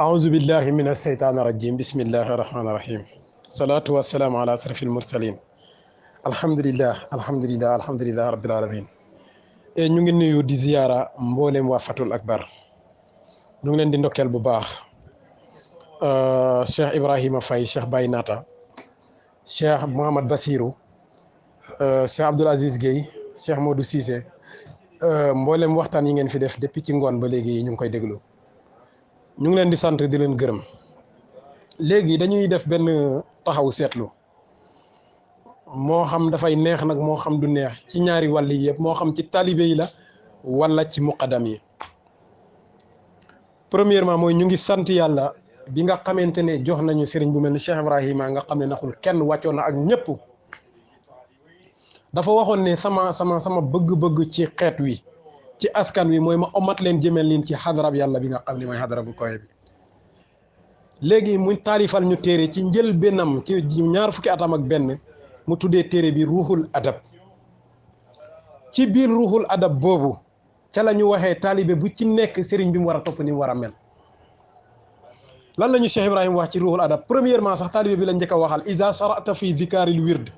أعوذ بالله من الشيطان الرجيم بسم الله الرحمن الرحيم صلاة والسلام على أشرف المرسلين الحمد لله رب العالمين ñu ngi nuyu di ziyaara mboolem waa Fatul Akbar ñu ngi leen di ndokkeel bu baax Cheikh Ibrahima Faye Cheikh Baye Nata Cheikh Mouhamad Bassirou Cheikh Abdoul Aziz Guèye Cheikh Modou Cissé mboolem waxtaan yi ngeen fi def depuis ci ngoon ba léegi ñu ngi koy déglu ñu ngi leen di sant di leen gërëm léegi dañuy def benn taxaw seetlu moo xam dafay neex nag moo xam du neex ci ñaari wàll yi yëpp moo xam ci talibé yi la wala ci muqaddam yi. Premièrement mooy ñu ngi sant yàlla bi nga xamante ne jox nañu sëriñ bu mel ni Cheikh Ibrahima nga xam ne naxul kenn wàccoon na ak ñëpp dafa waxoon ne sama bëgg-bëgg ci xeet wi ci askan wi mooy ma omat leen jëmel leen ci xadarab yàlla bi nga xam ne mooy xadara bu koy bi. léegi mu taalifal ñu téere ci njël bennam ci ñaar fukki atam ak benn mu tuddee téere bi ruuxul adab ci biir ruuxul adab boobu ca la ñu waxee taalibe bu ci nekk sëriñ bi mu war a topp ni mu war a mel. lan la ñu Cheikh Ibrahima wax ci ruuxul adab premièrement sax taalibe bi la njëkk a waxal iza shara'ta fi dhikaaril wird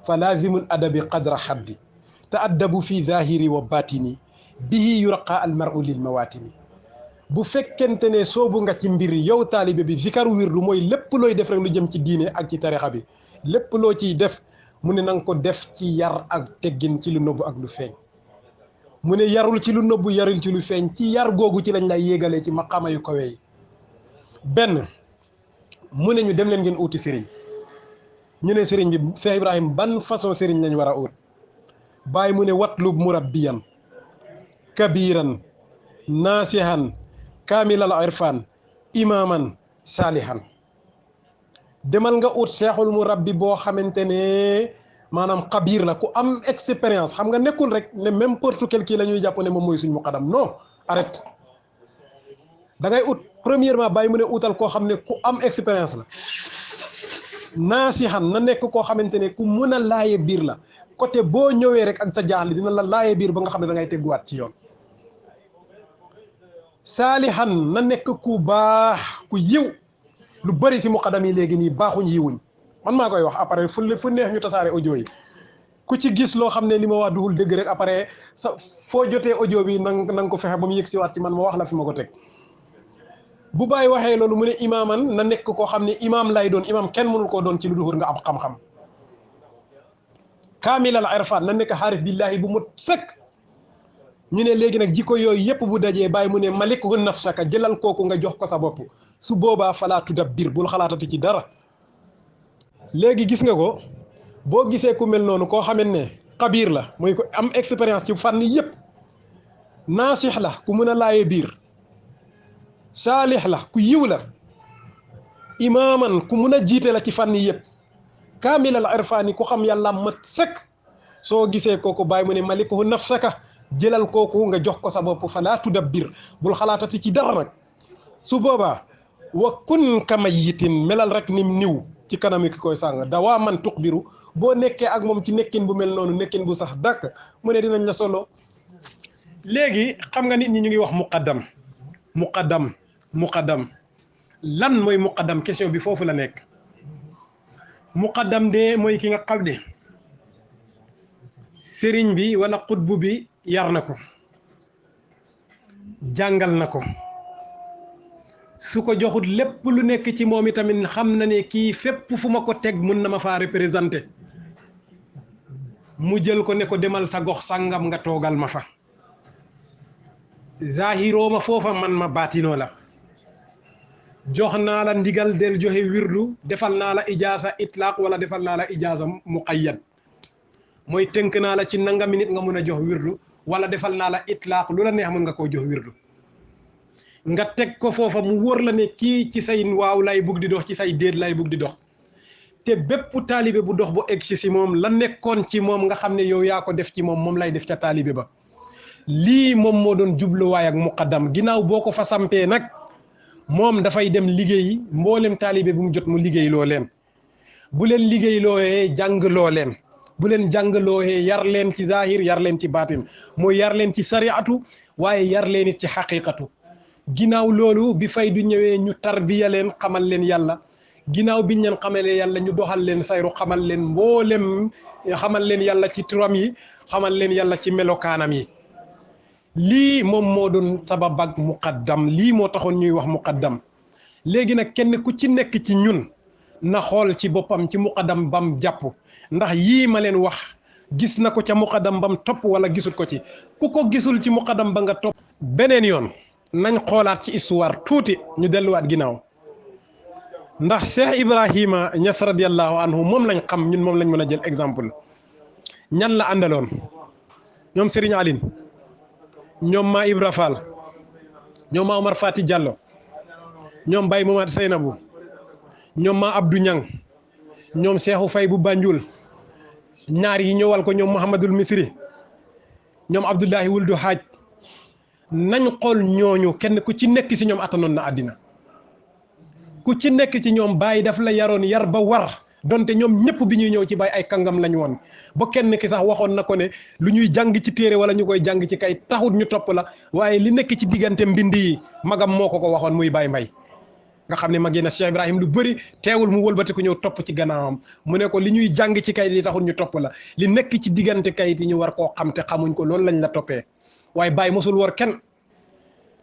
fa laazimul adabi qadra xaddi te addabu fi zahiri wa batini bihi yurqa al mar'u lil mawatini. bu fekkente ne soobu nga ci mbir yow taalibe bi zikaru wirdu mooy lépp looy def rek lu jëm ci diine ak ci tarixa bi lépp loo ciy def mu ne nanga ko def ci yar ak teggin ci lu nëbbu ak lu feeñ. mu ne yarul ci lu nëbbu yarul ci lu feeñ ci yar googu ci lañ lay yéegalee ci maqaama yu kawe yi. benn mu ne ñu dem leen ngeen uuti sëriñ ñu ne sëriñ bi Cheikh Ibrahim ban façon sëriñ lañ war a ut bàyyi mu ne watlub murabbiyan kabiran naasihan kaamilal irfan imaman saalihan. demal nga ut seexul murabbi boo xamante ne maanaam xabiir la ku am expérience xam nga nekkul rek ne n'importe quel kii la ñuy jàpp ne moom mooy suñ muqaddam non arrête da ngay ut premièrement bàyyi mu ne utal koo xam ne ku am expérience la naasihan na nekk koo xamante ne ku mun a laaye biir la côté boo ñëwee rek ak sa jaaxle dina la laaye biir ba nga xam ne da ngay tegguwaat ci yoon. saalihan na nekk ku baax ku yiw lu bëri si muqaddam yi léegi nii baaxuñ yiwuñ man maa koy wax après fu neex ñu tasaare audio yi ku ci gis loo xam ne li ma wax duhul dëgg rek après sa foo jotee audio bi na nga ko fexe ba mu yëg si waat ci man ma wax la fi ma ko teg. bu bàyyi waxee loolu mu ne imaaman na nekk koo xam ne imaam lay doon imaam kenn mënul koo doon ci lu duhur nga am xam-xam. kaamilal irfan na nekk xaarif billahi bu mot sëkk. ñu ne léegi nag jikko yooyu yëpp bu dajee bàyyi mu ne malikhu nafsaka jëlal kooku nga jox ko sa bopp su boobaa falaa tudabbir bul xalaatati ci dara. léegi gis nga ko boo gisee ku mel noonu koo xamante ne xabiir la mooy ko am expérience ci fànn yëpp naasix la ku mën a laaye biir saalix la ku yiw la imaaman ku mun a jiite la ci fànn yëpp kaamilal irfaani ku xam yàlla mat sëkk soo gisee kooku bàyyi mu ne malikhu nafsaka jëlal kooku nga jox ko sa bopp falaa tudabbir bul xalaatati ci dara nag su boobaa wa kun kamayitin melal rek nim niw ci kanam ki koy sàng dawaa man tuqbiru boo nekkee ak moom ci nekkin bu mel noonu nekkin bu sax dàkk mu ne dinañ la solo. léegi xam nga nit ñi ñu ngi wax muqaddam lan mooy muqaddam question bi foofu la nekk. muqaddam de mooy ki nga xam ne sëriñ bi wala xutbu bi yar na ko jàngal na ko su ko joxut lépp lu nekk ci moom itamit xam na ne kii fépp fu ma ko teg mun na ma faa représenté mu jël ko ne ko demal sa gox sàngam nga toogal ma fa zahiroo ma foofa man ma baatinoo la jox naa la ndigal del joxe wirdu defal naa la ijaasa itlaq wala defal naa la ijaasa muqayyad mooy tënk naa la ci nangami nit nga mun a jox wirdu wala defal naa la itlaq lu la neex mën nga koo jox wirdu nga teg ko foofa mu wóor la ne kii ci say waaw lay bugg di dox ci say déet lay bugg di dox te bépp taalibe bu dox bu egg si moom la nekkoon ci moom nga xam ne yow yaa ko def ci moom lay def ca taalibe ba. lii moom moo doon jubluwaay ak muqaddam ginnaaw boo ko fa sampee nag moom dafay dem liggéey mboolem taalibe bu mu jot mu liggéey loo leen bu leen liggéey looyee jàng loo leen bu leen jàngalooyee yar leen ci zahir yar leen ci baatin mooy yar leen ci sariatu waaye yar leen it ci xaqiqatu ginnaaw loolu bi faydu ñëwee ñu tarbiya leen xamal leen yàlla ginnaaw biñ leen xamalee yàlla ñu doxal leen sayru xamal leen mboolem xamal leen yàlla ci turam yi xamal leen yàlla ci melokaanam yi lii moom moo doon sabab ak muqaddam lii moo taxoon ñuy wax muqaddam léegi nag kenn ku ci nekk ci ñun na xool ci boppam ci muqaddam bam jàpp ndax yii ma leen wax gis na ko ca muqaddam bam topp wala gisul ko ci ku ko gisul ci muqaddam ba nga topp beneen yoon nañ xoolaat ci histoire tuuti ñu delluwaat ginnaaw ndax Cheikh Ibrahima Niass radiyallahu anhu moom lañ xam ñun moom lañ mën a jël exemple ñan la àndaloon ñoom Serigne Aline ñoom ma Ibra Fall ñoom ma Omar Fati Diallo ñoom Baye Mohamad Seynabou ñoom ma Abdou Niang ñoom Cheikhou Faye bu Banjul ñaar yi ñëwal ko ñoom Mouhamadul Misri ñoom Abdullahi Wuldu Haaj nañ xool ñooñu kenn ku ci nekk si ñoom attanoon na àddina ku ci nekk ci ñoom Baye daf la yaroon yar ba war donte ñoom ñëpp bi ñuy ñëw ci Baye ay kàngam lañ woon ba kenn ki sax waxoon na ko ne lu ñuy jàng ci téere wala ñu koy jàng ci kay taxut ñu topp la waaye li nekk ci diggante mbind yi magam moo ko waxoon muy Baye Mbay nga xam ne mag yi na Cheikh Ibrahim lu bëri teewul mu wëlbati ko ñëw topp ci gannaawam mu ne ko li ñuy jàng ci kayit yi taxul ñu topp la li nekk ci diggante kayit yi ñu war koo xam te xamuñ ko loolu lañ la toppee waaye Baye mosul war kenn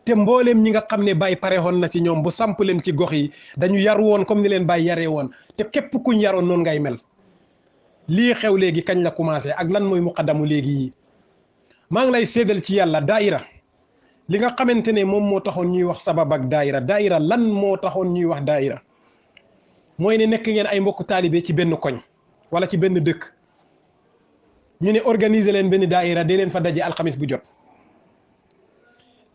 te mbooleem ñi nga xam ne Baye pare woon na si ñoom bu samp leen ci gox yi dañu yar woon comme ni leen Baye yaree woon te képp kuñ yaroon noonu ngay mel lii xew léegi kañ la commencé ak lan mooy muqaddamu léegi yi maa ngi lay séddal ci yàlla daayira li nga xamante ne moom moo taxoon ñuy wax sabab ak daayira lan moo taxoon ñuy wax daayira mooy ne nekk ngeen ay mbokk taalibe ci benn koñ wala ci benn dëkk ñu ne organiser leen benn daayira dee leen fa daje alxamis bu jot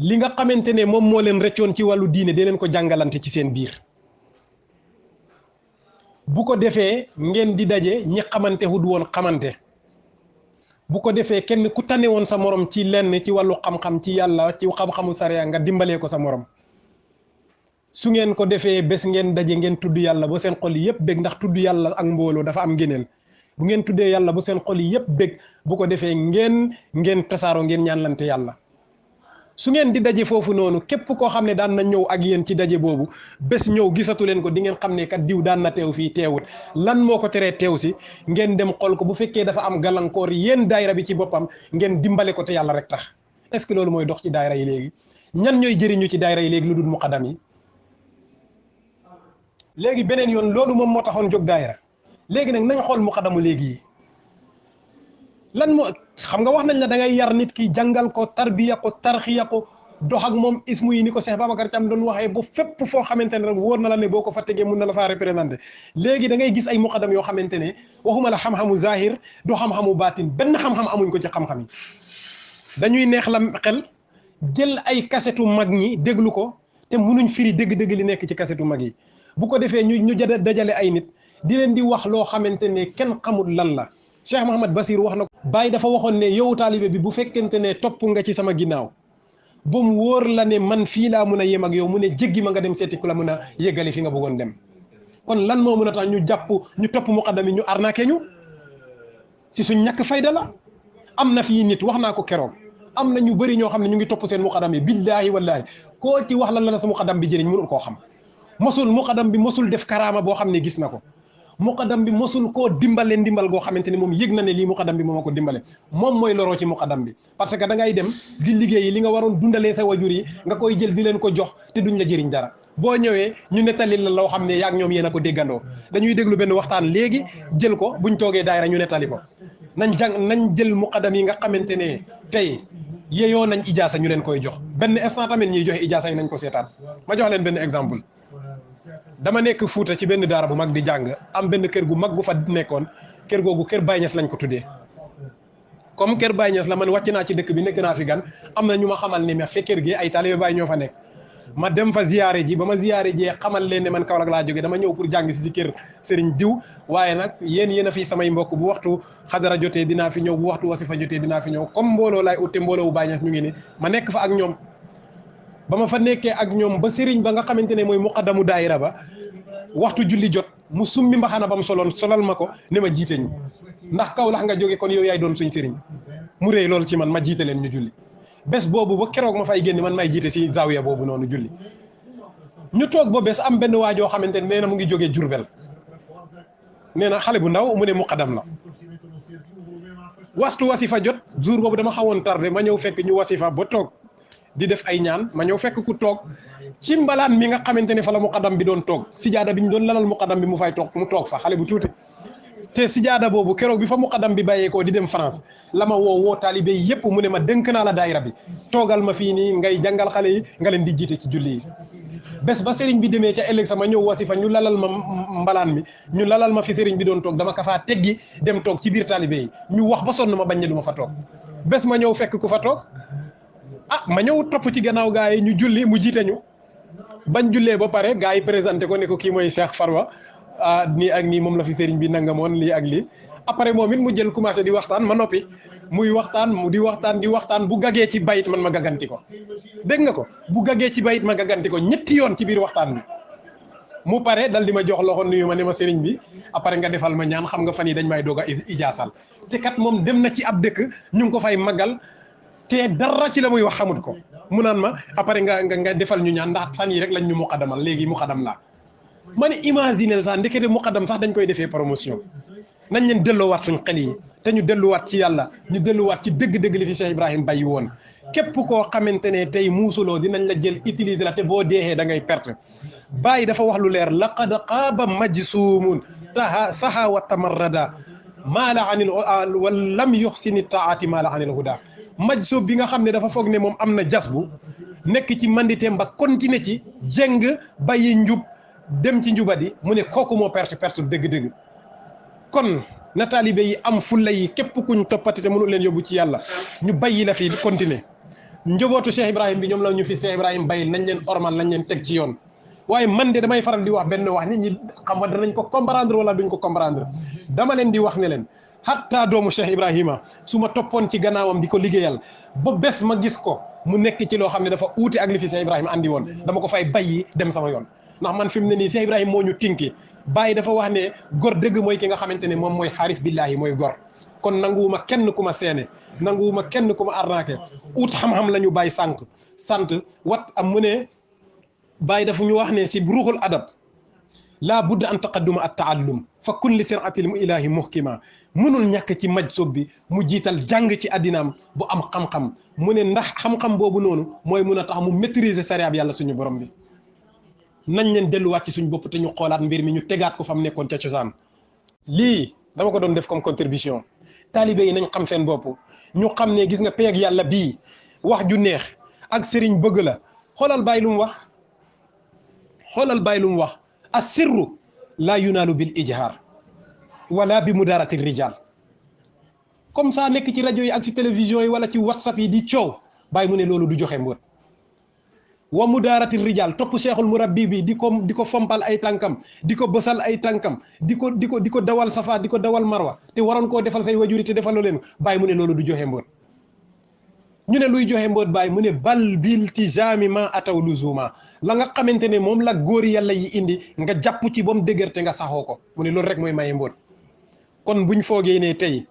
li nga xamante ne moom moo leen rëccoon ci wàllu diine dee leen ko jàngalante ci seen biir bu ko defee ngeen di daje ñi xamante hud woon xamante bu ko defee kenn ku tane woon sa morom ci lenn ci wàllu xam-xam ci yàlla ci xam-xamu sariya nga dimbalee ko sa morom su ngeen ko defee bés ngeen daje ngeen tudd yàlla ba seen xol yëpp bég ndax tudd yàlla ak mbooloo dafa am ngëneel bu ngeen tuddee yàlla bu seen xol yëpp bég bu ko defee ngeen tasaaroo ngeen ñaanlante yàlla su ngeen di daje foofu noonu képp koo xam ne daan na ñëw ak yéen ci daje boobu bés ñëw gisatu leen ko di ngeen xam ne kat diw daan na teew fii teewut lan moo ko teree teew si ngeen dem xool ko bu fekkee dafa am gàllankoor yéen daayira bi ci boppam ngeen dimbale ko te yàlla rek tax est-ce que loolu mooy dox ci daayira yi léegi ñan ñooy jëriñu ci daayira yi léegi lu dul muqaddam yi léegi beneen yoon loolu moom moo taxoon jóg daayira léegi nag nañ xool muqaddamu léegi yi lan moo xam nga wax nañ la da ngay yar nit ki jàngal ko tarbiya ko tarxiya ko dox ak moom ismu yi ni ko Cheikh Babacar Thiam doon waxee ba fépp foo xamante ne rek wóor na la ne boo ko fa tegee mun na la faa représenté léegi da ngay gis ay muqaddam yoo xamante ne waxuma la xam-xamu zahir du xam-xamu baatin benn xam-xam amuñ ko ci xam-xam yi dañuy neex la xel jël ay kasetu mag ñi déglu ko te munuñ firi dëgg-dëgg li nekk ci kasetu mag yi bu ko defee ñu dajale ay nit di leen di wax loo xamante ne kenn xamul lan la Cheikh Mouhamad Basir wax na ko Baye dafa waxoon ne yow taalibe bi bu fekkente ne topp nga ci sama ginnaaw ba mu wóor la ne man fii laa mun a yem ak yow mu ne jéggi ma nga dem seeti ku la mun a yeggali fi nga bëggoon dem kon lan moo mun a tax ñu topp muqaddam yi ñu arnaqué ñu si suñ ñàkk fayda la am na fii nit wax naa ko keroog am na ñu bëri ñoo xam ne ñu ngi topp seen muqaddam yi billaahi wallaahi koo ci wax lan la sa muqaddam bi jëriñ mënul koo xam muqaddam bi mosul def karaama boo xam ne gis na ko muqaddam bi mosul koo dimbale ndimbal goo xamante ne moom yëg na ne lii muqaddam bi moo ko dimbale moom mooy loroo ci muqaddam bi parce que da ngay dem di liggéeyi li nga waroon dundalee sa wajur yi nga koy jël di leen ko jox te duñ la jëriñ dara boo ñëwee ñu nettali la loo xam ne yaag ñoom yéen a ko déggandoo dañuy déglu benn waxtaan léegi jël ko buñ toogee daayira ñu nettali ko nañ jël muqaddam yi nga xamante ne tey yeyoo nañ ijaasa ñu leen koy jox benn instant tamit ñuy joxe ijaasa yi nañ ko seetaan ma jox leen benn exemple dama nekk Fuuta ci benn daara bu mag di jàng am benn kër gu mag gu fa nekkoon kër googu kër Baye Niass lañ ko tuddee comme kër Baye Niass la man wàcc naa ci dëkk bi nekk naa fi gan am na ñu ma xamal ne ma fe kër gi ay taalibe Baye ñoo fa nekk ma dem fa ziyaare ji ba ma ziyaare jee xamal leen ne man Kaolack laa jógee dama ñëw pour jàng si kër Serigne diw waaye nag yéen a fi samay mbokk bu waxtu xadara jotee dinaa fi ñëw bu waxtu wasifa jotee dinaa fi ñëw comme mbooloo laay utte mbooloo bu Baye Niass ñu ngi ni ma nekk fa ak ñoom ba ma fa nekkee ak ñoom ba Serigne ba nga xamante ne mooy muqaddamu daayira ba waxtu julli jot mu summi mbaxana bam solal ma ko ne ma jiite ñu ndax Kaolack nga jóge kon yow yaay doon suñ Serigne mu rëy loolu ci man ma jiite leen ñu julli bés boobu ba keroog ma fay génn man may jiite si zawiya boobu noonu julli ñu toog ba bés am benn waajoo xamante ne nee na mu ngi jógee Jurbel nee na xale bu ndaw mu ne muqaddam la waxtu wasifa jot jour boobu dama xawoon tardé ma ñëw fekk ñu wasifa ba toog di def ay ñaan ma ñëw fekk ku toog ci mbalaan mi nga xamante ne fa la muqaddam bi doon toog sijaada bi ñu doon lalal muqaddam bi mu fay toog mu toog fa xale bu tuuti te sijaada boobu keroog bi fa muqaddam bi bàyyeekoo di dem France la ma woo taalibe yi yëpp mu ne ma dénk naa la daayira bi toogal ma fii nii ngay jàngal xale yi nga leen di jiite ci julli yi bés ba sëriñ bi demee ca ëllëg sama ñëw wasifa ñu lalal ma mbalaan mi ñu lalal ma fi sëriñ bi doon toog dama ka faa teggi dem toog ci biir taalibe yi ñu wax ba sonn ma bañ ne du ma fa toog bés ma ñëw fekk ku fa toog ma ñëw topp ci gannaaw gaa yi ñu julli mu jiite ñu bañ jullee ba pare gaa yi présenté ko ne ko kii mooy Cheikh Farwa nii ak nii moom la fi sëriñ bi nangamoon lii ak lii après moom it mu jël commencé di waxtaan ma noppi muy waxtaan di waxtaan bu gaggee ci bayit man ma gàgganti ko dégg nga ko bu gaggee ci bayit ma gàgganti ko ñetti yoon ci biir waxtaan bi mu pare dal di ma jox loxo nuyu ma ne ma sëriñ bi après nga defal ma ñaan xam nga fan yi dañ may doog a ijaasal te kat moom dem na ci ab dëkk ñu ngi ko fay magal te dara ci la muy wax xamut ko mu naan ma après nga defal ñu ñaan ndax fan yi rek lañ ñu muqaddamal léegi muqaddam laa ma ne imaginer sax ndekete muqaddam sax dañ koy defee promotion nañ leen delloowaat suñ xel yi te ñu delluwaat ci yàlla ñu delluwaat ci dëgg-dëgg li fi Cheikh Ibrahim bàyyi woon képp koo xamante ne tey muusuloo dinañ la jël utiliser la te boo deexee da ngay perte bàyyi dafa wax lu leer laqad qaaba majsuumun saha wa tamarrada maala anil wa lam yuxsini taati maala anil huda majsuub bi nga xam ne dafa foog ne moom am na jas bu nekk ci manditeem ba continuer ci jeng bàyyi njub dem ci njubadi mu ne kooku moo perte dëgg-dëgg kon na taalibe yi am fulla yi képp kuñ toppati te mënul leen yóbbu ci yàlla ñu bàyyi la fi continuer njobootu Cheikh Ibrahim bi ñoom la ñu fi Cheikh Ibrahim bàyyil nañ leen ormal nañ leen teg ci yoon waaye man de damay faral di wax benn wax nit ñi xam nga danañ ko comprendre wala duñ ko comprendre dama leen di wax ne leen hatta doomu Cheikh Ibrahima su ma toppoon ci gannaawam di ko liggéeyal ba bés ma gis ko mu nekk ci loo xam ne dafa uute ak li fi Cheikh Ibrahima andi woon dama ko fay bàyyi dem sama yoon ndax man fi mu ne nii Cheikh Ibrahima moo ñu tinki bàyyi dafa wax ne gor dëgg mooy ki nga xamante ne moom mooy xaarif billahi mooy gor kon nanguwuma kenn ku ma seene nanguwuma kenn ku ma arnaqué ut xam-xam la ñu bàyyi sant wat am mu ne bàyyi dafa ñu wax ne si ruuxul adab laa budda an taqadduma at taallum fa kun li siratil mu ilahi muhkima mënul ñàkk ci maj sob bi mu jiital jàng ci addinaam bu am xam-xam mu ne ndax xam-xam boobu noonu mooy mun a tax mu maîtriser sariya bi yàlla suñu borom bi nañ leen delluwaat ci suñ bopp te ñu xoolaat mbir mi ñu tegaat ko fa mu nekkoon ca cosaan lii dama ko doon def comme contribution taalibe yi nañ xam seen bopp ñu xam ne gis nga peeg yàlla bii wax ju neex ak sëriñ bëgg la xoolal bàyyi lu mu wax asirru laa yunaalu bil ijhaar wala bi mudaarati rijal comme ça nekk ci rajo yi ak ci télévision yi wala ci whatsapp yi di coow bàyyi mu ne loolu du joxe mbóot wa mudaarati rijal topp cheikhul murabbi bi di ko fompal ay tànkam di ko bësal ay tànkam di ko dawal safa di ko dawal marwa te waroon koo defal say wajuri te defaloo leen bàyyi mu ne loolu du joxe mbóot ñu ne luy joxe mbóot bàyyi mu ne bal bil tijaami ma ataw luzuma la nga xamante ne moom la góor yàlla yi indi nga jàpp ci ba mu dëgër te nga saxoo ko mu ne loolu rek mooy maye mbóot kon buñ foogee ne tey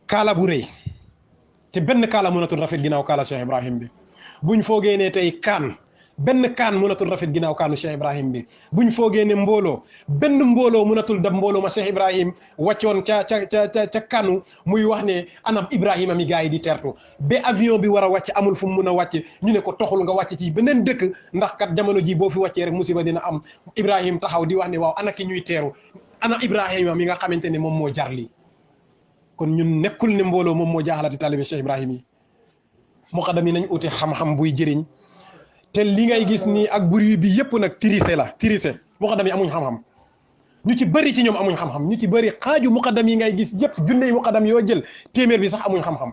kaala bu rëy te benn kaala mënatul rafet ginnaaw kaala Cheikh Ibrahim bi buñ foogee ne tey benn kaan mënatul rafet ginnaaw kaanu Cheikh Ibrahim bi buñ foogee ne benn mbooloo mënatul dab mbooloo ma Cheikh Ibrahim wàccoon ca kanu muy wax ne anam Ibrahima mi gars yi di tertu ba avion bi war a wàcc amul fu mu mun a wàcc ñu ne ko toxul nga wàcc ci beneen dëkk ndax kat jamono ji boo fi wàccee rek musiba dina am Ibrahim taxaw di wax ne waaw ana ki ñuy teeru ana Ibrahima mi nga xamante ne moom moo jar lii kon ñun nekkul ne mbooloo moom moo jaaxalati taalibe Cheikh Ibrahim yi muqaddam yi nañ uti xam-xam buy jëriñ te li ngay gis nii ak bruit bi yëpp nag tirise muqaddam yi amuñ xam-xam ñu ci bëri ci ñoom amuñ xam-xam ñu ci bëri xaaju muqaddam yi ngay gis yëpp junney muqaddam yoo jël téeméer bi sax amuñ xam-xam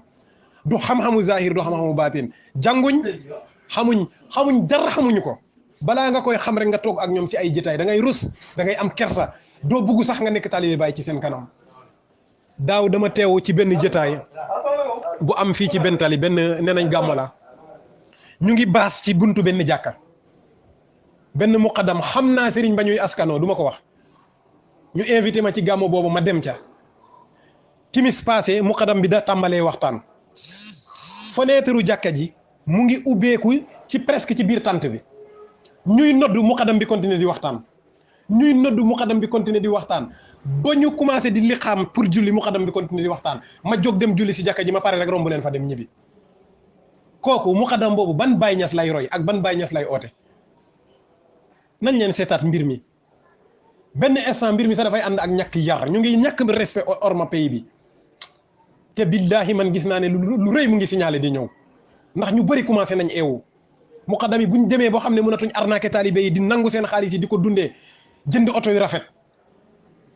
du xam-xamu zahir du xam-xamu baatin jànguñ xamuñ dara xamuñu ko balaa nga koy xam rek nga toog ak ñoom si ay jëtaay da ngay rus da ngay am kersa doo bugg sax nga nekk taalibe Baay ci seen kanam daaw dama teew ci benn jëtaay bu am fii ci benn tali benn nee nañ gàmmo la ñu ngi baas ci buntu benn jàkka benn muqaddam xam naa sëriñ ba ñuy askanoo du ma ko wax ñu invité ma ci gàmmo boobu ma dem ca timis passé muqaddam bi da tàmbalee waxtaan fenêtre jàkka ji mu ngi ubbeeku ci presque ci biir tànt bi ñuy noddu muqaddam bi continuer di waxtaan ñuy noddu muqaddam bi continuer di waxtaan ba ñu commencé di liqaam pour julli muqaddam bi continuer di waxtaan ma jóg dem julli si jàkka ji ma pare rek romb leen fa dem ñibbi kooku muqaddam boobu ban Baay Ñas lay roy ak ban Baay Ñas lay oote nañ leen seetaat mbir mi benn instant mbir mi sax dafay ànd ak ñàkk yar ñu ngi ñàkk respect orma pays bi te billahi man gis naa ne lu rëy mu ngi signalé di ñëw ndax ñu bëri commencé nañ eewu muqaddam yi bu ñu demee boo xam ne mënatuñ arnaqué talibé yi di nangu seen xaalis yi di ko dundee jënd oto yu rafet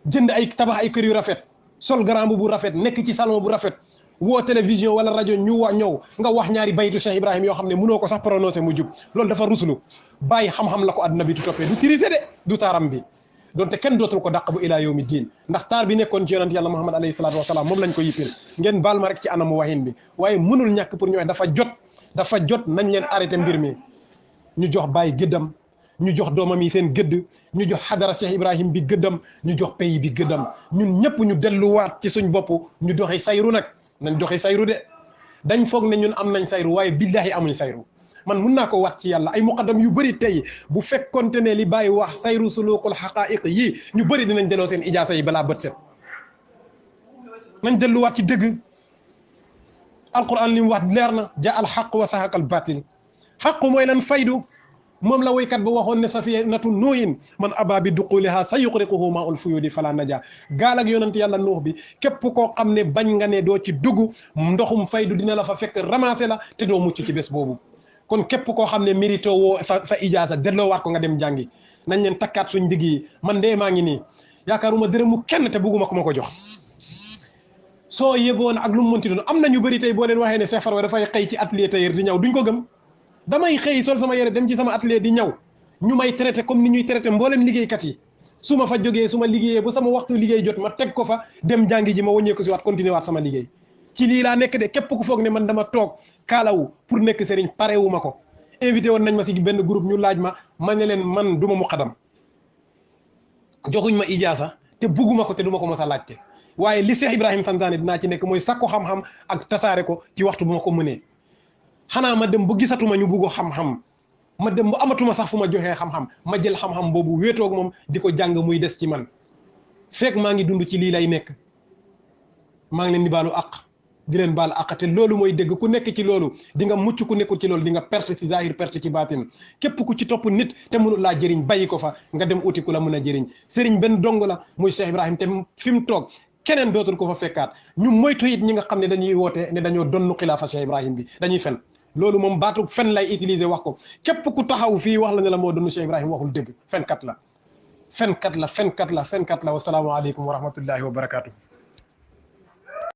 jënd ay tabax ay kër yu rafet sol garambu bu rafet nekk ci salon bu rafet woo télévision wala rajo ñu wa ñëw nga wax ñaari baytu Cheikh Ibrahim yoo xam ne mënoo ko sax prononcé mu jub loolu dafa ruslu bàyyi xam-xam la ko àdduna bi tu toppee du tirise de du taaram bi donte kenn dootul ko dàq bu ilaa yawmi diin ndax taar bi nekkoon ci yonent yàlla Muhammad alayhi salaatu wasalaam moom lañ ko yippil ngeen baal ma rek ci anamu waxin bi waaye mënul ñàkk pour ñooy dafa jot nañ leen arrêté mbir mi ñu jox bàyyi gëddam ñu jox doomam yi seen gëdd ñu jox xadara Cheikh Ibrahim bi gëddam ñu jox pays bi gëddam ñun ñëpp ñu delluwaat ci suñ bopp ñu doxi sayru nag nañ doxi sayru de dañ foog ne ñun am nañ sayru waaye billahi amuñ sayru man mun naa ko wat ci yàlla ay muqaddam yu bëri tey bu fekkonte ne li bàyyi wax sayru suluqul xaqaiq yi ñu bëri dinañ delloo seen ijaasa yi balaa bët set nañ delluwaat ci dëgg alquran li mu wax leer na ja al xaq wa sahaqa al batil xaq mooy lan faydu moom la woykat ba waxoon ne safinatu nuuhin man aba bi duquliha sa yuqriquhu ma ul fuyudi fala naja gaal ak yonent yàlla nuux bi képp koo xam ne bañ nga ne doo ci dugg ndoxum faydu dina la fa fekk ramassé la te doo mucc ci bés boobu kon képp koo xam ne mérito woo sa ijaasa delloowaat ko nga dem jàngi nañ leen takkaat suñ digg yi man dee maa ngi nii yaakaaruma dërëmu kenn te bugguma ko ma ko jox soo yeboon ak lu mu mënti doon am na ñu bëri tey boo leen waxee ne Cheikh Farba dafay xëy ci atelier tailleur di ñaw duñ ko gëm damay xëy sol sama yére dem ci sama atelier di ñaw ñu may traité comme ni ñuy traité mboolem liggéeykat yi su ma fa jógee su ma liggéeyee ba sama waxtu liggéey jot ma teg ko fa dem jàngi ji ma wëññeeku si waat continuer waat sama liggéey ci lii laa nekk de képp ku foog ne man dama toog kaalawu pour nekk sëriñ parewu ma ko invité woon nañ ma si benn groupe ñu laaj ma ne leen man du ma muqaddam joxuñ ma ijaasa te bugguma ko te du ma ko mos a laajte waaye li Cheikh Ibrahim santaane dinaa ci nekk mooy sakko xam-xam ak tasaare ko ci waxtu bu ma ko mënee xanaa ma dem ba gisatuma ñu bugg xam-xam ma dem ba amatuma sax fu ma joxee xam-xam ma jël xam-xam boobu wéetoog moom di ko jàng muy des ci man fekk maa ngi dund ci lii lay nekk maa ngi leen di baalu àq di leen baal àq te loolu mooy dëgg ku nekk ci loolu di nga mucc ku nekkul ci loolu di nga perte ci zahir perte ci baatin képp ku ci topp nit te mënul laa jëriñ bàyyi ko fa nga dem uti ku la mën a jëriñ sëriñ benn dong la muy Cheikh Ibrahim te fi mu toog keneen dootul ko fa fekkaat ñu moytu it ñi nga xam ne dañuy woote ne dañoo donnu xilaafa Cheikh Ibrahim bi dañuy fen loolu moom baatu fen lay utiliser wax ko képp ku taxaw fii wax la ne la moo donnu Cheikh Ibrahim waxul dëgg fenkat la fenkat la fenkat la fenkat la wasalaamu aleykum wa rahmatullahi wa barakatuh